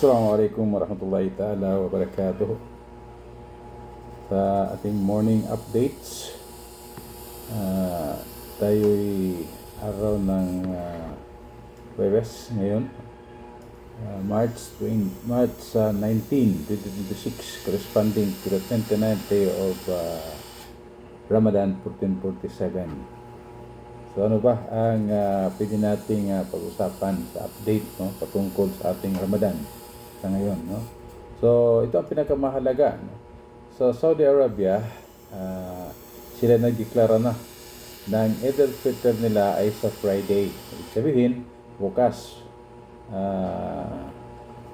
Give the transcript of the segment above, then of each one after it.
Assalamualaikum warahmatullahi ta'ala wabarakatuh. Sa ating morning updates, tayo'y araw ng Huwebes ngayon, March 19, 2026, corresponding to the 29th day of Ramadan 1447. So ano ba ang pwede nating pag-usapan sa update, no, patungkol sa ating Ramadan sa ngayon, no? So ito ang pinakamahalaga, no? So Saudi Arabia, sila nagdeklara na ng Eid al-Fitr nila ay sa Friday. Ibig sabihin, bukas,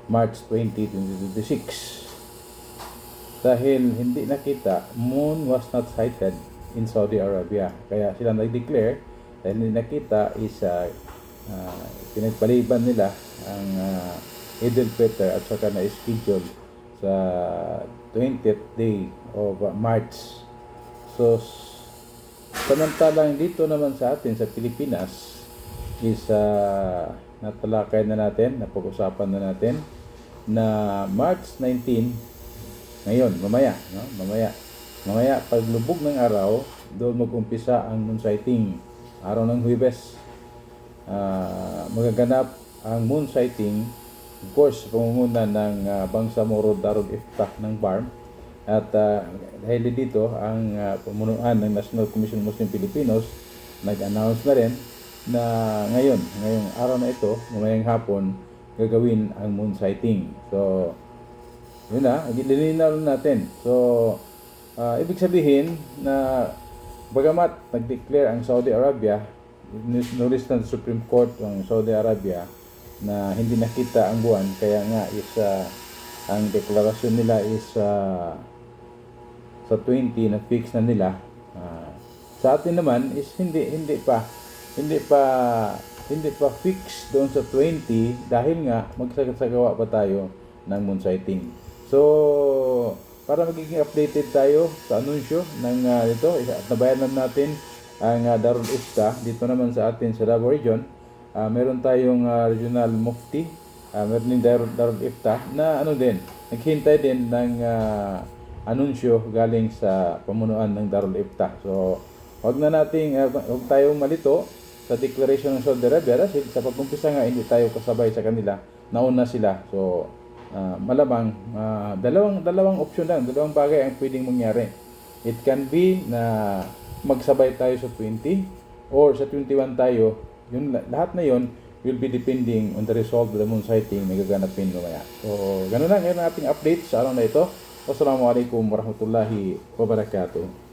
March 20, 2026. Dahil hindi nakita, moon was not sighted in Saudi Arabia. Kaya sila nag-declare, dahil hindi nakita is pinagpaliban nila ang Eid al-Fitr at saka na-schedule sa 20th day of March. So, samantalang dito naman sa atin, sa Pilipinas, is natalakay na natin, napag-usapan na natin, na March 19, ngayon, mamaya, no? Mamaya, paglubog ng araw, doon mag-umpisa ang moon sighting. Araw ng Huwebes, magaganap ang moon sighting, of course, pamumuno ng Bangsamoro Darul Iftah ng BARM. At dahil dito, ang pamunuan ng National Commission Muslim Filipinos nag-announce na rin na ngayong araw na ito, mamayang hapon, gagawin ang moon sighting. So, yun na, lilinaw natin. So, ibig sabihin na bagamat nag-declare ang Saudi Arabia, nulis ng Supreme Court ng Saudi Arabia na hindi nakita ang buwan, kaya nga is ang deklarasyon nila is sa 20 na fix na nila. Sa atin naman is hindi pa fix doon sa 20 dahil nga magsasagawa pa tayo ng moon sighting. So para magiging updated tayo sa anunsyo ng dito, at nabayanan natin ang Darul Iftah dito naman sa atin sa Davao Region. Meron tayong regional mufti, meron din Darul Iftah na naghintay din ng anunsyo galing sa pamunuan ng Darul Iftah. So wag tayong malito sa declaration ng Saudi Arabia dahil sa pag-umpisa nga hindi tayo kasabay sa kanila, nauna sila. So malamang dalawang option lang, dalawang bagay ang pwedeng mangyari. It can be na magsabay tayo sa 20 or sa 21 tayo. Yun, lahat na yun will be depending on the result of the moon sighting na gaganapin mamaya. So ganun lang ang ating update sa araw na ito. Wassalamualaikum warahmatullahi wabarakatuh.